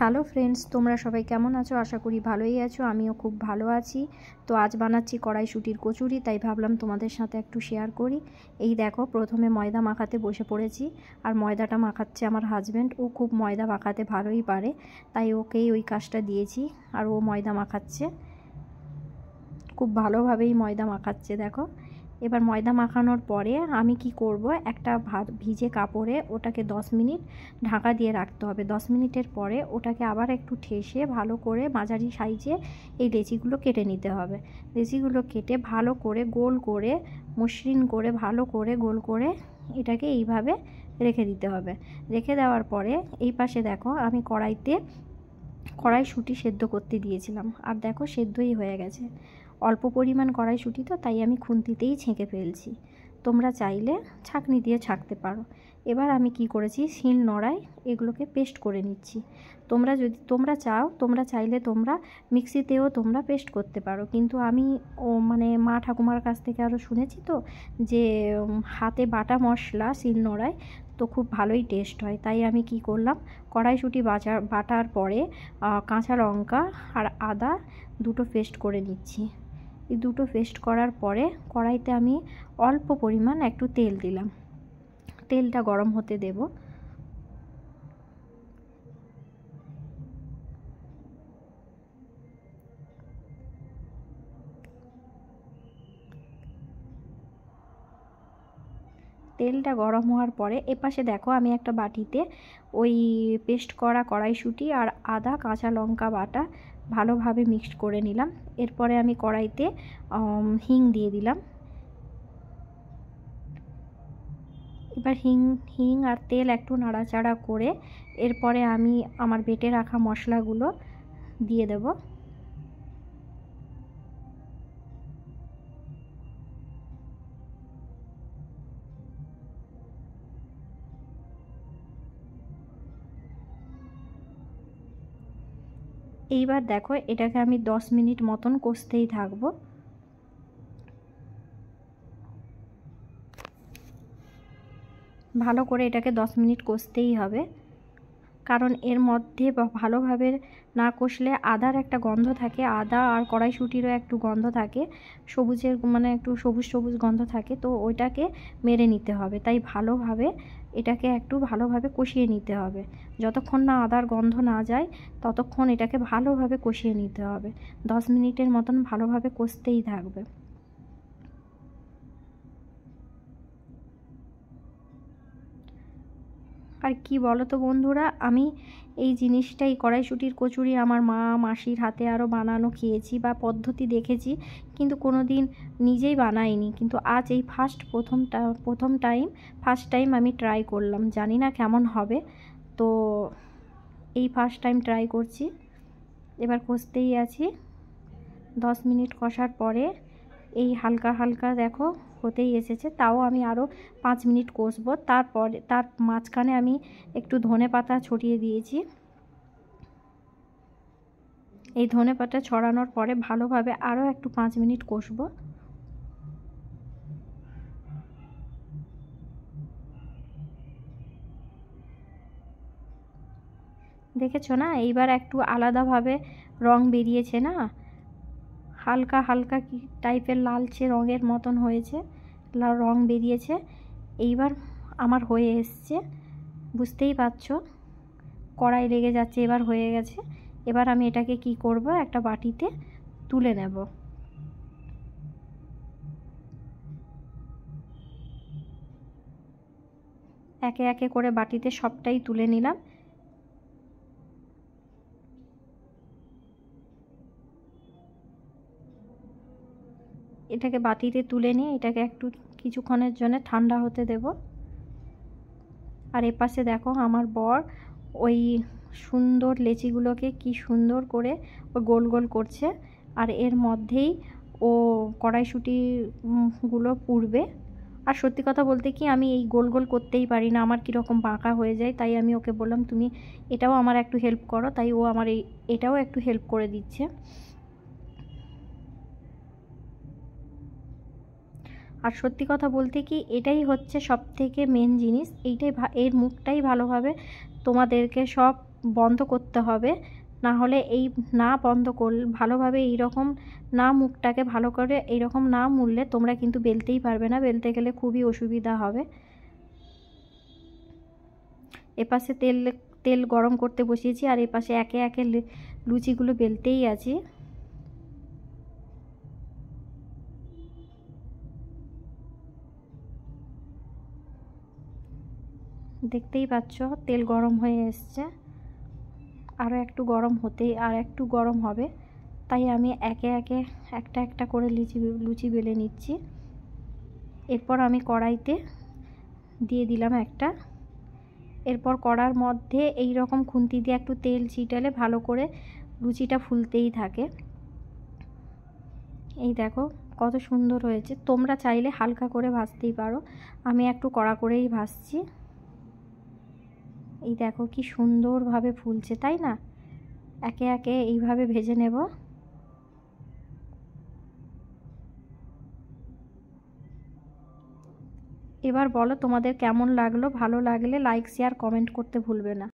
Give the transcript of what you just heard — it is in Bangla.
হ্যালো ফ্রেন্ডস, তোমরা সবাই কেমন আছো? আশা করি ভালোই আছো। আমিও খুব ভালো আছি। তো আজ বানাচ্ছি কড়াইশুঁটির কচুরি, তাই ভাবলাম তোমাদের সাথে একটু শেয়ার করি। এই দেখো, প্রথমে ময়দা মাখাতে বসে পড়েছি। আর ময়দাটা মাখাচ্ছে আমার হাজব্যান্ড। ও খুব ময়দা মাখাতে ভালোই পারে, তাই ওকেই ওই কাজটা দিয়েছি। আর ও ময়দা মাখাচ্ছে, খুব ভালোভাবেই ময়দা মাখাচ্ছে। দেখো, এবার ময়দা মাখানোর পরে আমি কি করব, একটা ভিজে কাপড়ে ওটাকে 10 মিনিট ঢাকা দিয়ে রাখতে হবে। 10 মিনিটের পরে ওটাকে আবার একটু ঠেসে ভালো করে মাঝারি সাইজে এই লেচিগুলো কেটে নিতে হবে। লেচিগুলো কেটে ভালো করে গোল করে মসৃণ করে ভালো করে গোল করে এটাকে এইভাবে রেখে দিতে হবে। রেখে দেওয়ার পরে এই পাশে দেখো, আমি কড়াইশুঁটি সেদ্ধ করতে দিয়েছিলাম। আর দেখো, সেদ্ধই হয়ে গেছে। অল্প পরিমাণ কড়াইশুঁটি তো, তাই আমি খুন্তিতেই ছেঁকে ফেলছি। তোমরা চাইলে ছাঁকনি দিয়ে ছাঁকতে পারো। এবার আমি কি করেছি, শিল নোড়ায় এগুলোকে পেস্ট করে নিচ্ছি। তোমরা চাইলে তোমরা মিক্সিতেও তোমরা পেস্ট করতে পারো, কিন্তু আমি মা ঠাকুমার কাছ থেকে আরও শুনেছি তো, যে হাতে বাটা মশলা শিল নোড়ায় তো খুব ভালোই টেস্ট হয়। তাই আমি কি করলাম, কড়াইশুঁটি বাটার পরে কাঁচা লঙ্কা আর আদা দুটো পেস্ট করে নিচ্ছি। এই দুটো পেস্ট করার পরে কড়াইতে আমি অল্প পরিমাণ একটু তেল দিলাম। তেলটা গরম হতে দেব। তেলটা গরম হওয়ার পরে এপাশে দেখো, আমি একটা বাটিতে ওই পেস্ট করা কড়াইশুঁটি আর আদা কাঁচা লঙ্কা বাটা ভালোভাবে মিক্সড করে নিলাম। এরপরে আমি কড়াইতে হিং দিয়ে দিলাম। এবার হিং আর তেল একটু নাড়াচাড়া করে এরপরে আমি আমার বেটে রাখা মশলাগুলো দিয়ে দেব। এইবার দেখো, এটাকে আমি 10 মিনিট মতন কষতেই থাকবো। ভালো করে এটাকে 10 মিনিট কষতেই হবে, কারণ এর মধ্যে ভালোভাবে না কষলে আদার একটা গন্ধ থাকে, আদা আর কড়াইশুঁটিরও একটু গন্ধ থাকে, সবুজের একটু সবুজ সবুজ গন্ধ থাকে, তো ওইটাকে মেরে নিতে হবে। তাই এটাকে একটু ভালোভাবে কষিয়ে নিতে হবে। যতক্ষণ না আদার গন্ধ না যায় ততক্ষণ এটাকে ভালোভাবে কষিয়ে নিতে হবে। 10 মিনিটের মতন ভালোভাবে কষতেই থাকবে। আর কি বলো তো বন্ধুরা, আমি এই জিনিসটাই কড়াইশুঁটির কচুরি আমার মা মাসির হাতে আরও বানানো খেয়েছি বা পদ্ধতি দেখেছি, কিন্তু কোনো দিন নিজেই বানাইনি। কিন্তু আজ এই ফার্স্ট টাইম আমি ট্রাই করলাম। জানি না কেমন হবে, তো এই ফার্স্ট টাইম ট্রাই করছি। এবার কষতেই আছি। 10 মিনিট কষার পরে এই হালকা হালকা দেখো হতেই এসেছে, তাও আমি আরও 5 মিনিট কষবো। তার মাঝখানে আমি একটু ধনেপাতা ছড়িয়ে দিয়েছি। এই ধনেপাতা ছড়ানোর পরে ভালোভাবে আরও একটু 5 মিনিট কষবো। দেখেছো না, এইবার একটু আলাদাভাবে রং বেরিয়েছে না, হালকা হালকা কি টাইপের লালচে রঙের মতন হয়েছে, রং বেরিয়েছে। এইবার আমার হয়ে এসছে, বুঝতেই পারছো, কড়াই লেগে যাচ্ছে। এবার হয়ে গেছে। এবার আমি এটাকে কি করব, একটা বাটিতে তুলে নেব। একে একে করে বাটিতে সবটাই তুলে নিলাম। এটাকে বাটিতে তুলে নিয়ে এটাকে একটু কিছুক্ষণের জন্য ঠান্ডা হতে দেব। আর এপাশে দেখো, আমার বর ওই সুন্দর লেচিগুলোকে কি সুন্দর করে ও গোল গোল করছে। আর এর মধ্যেই ও কড়াইশুঁটিগুলো পুড়বে। আর সত্যি কথা বলতে কি, আমি এই গোল গোল করতেই পারি না, আমার কীরকম বাঁকা হয়ে যায়। তাই আমি ওকে বললাম, তুমি এটাও আমার একটু হেল্প করো। তাই ও আমার এটাও একটু হেল্প করে দিচ্ছে। আর সত্যি কথা বলতে কি, এটাই হচ্ছে সবথেকে মেন জিনিস। এর মুখটাই ভালোভাবে তোমাদেরকে সব বন্ধ করতে হবে, না হলে এই না বন্ধ করলে ভালোভাবে এইরকম না মুখটাকে ভালো করে এইরকম না মুড়লে তোমরা কিন্তু বেলতেই পারবে না, বেলতে গেলে খুবই অসুবিধা হবে। এপাশে তেল গরম করতে বসিয়েছি আর এপাশে একে একে লুচিগুলো বেলতেই আছি। দেখতেই পাচ্ছ তেল গরম হয়ে এসছে, আরও একটু গরম হতেই আর একটু গরম হবে, তাই আমি একে একে একটা একটা করে লুচি বেলে নিচ্ছি। এরপর আমি কড়াইতে দিয়ে দিলাম একটা, এরপর কড়ার মধ্যে এই রকম খুন্তি দিয়ে একটু তেল ছিটালে ভালো করে লুচিটা ফুলতেই থাকে। এই দেখো কত সুন্দর হয়েছে। তোমরা চাইলে হালকা করে ভাজতেই পারো, আমি একটু কড়া করেই ভাজছি। এই দেখো কি সুন্দরভাবে ফুলছে, তাই না? একে একে এইভাবে ভেজে নেব। এবার বলো তোমাদের কেমন লাগলো, ভালো লাগলে লাইক শেয়ার কমেন্ট করতে ভুলবে না।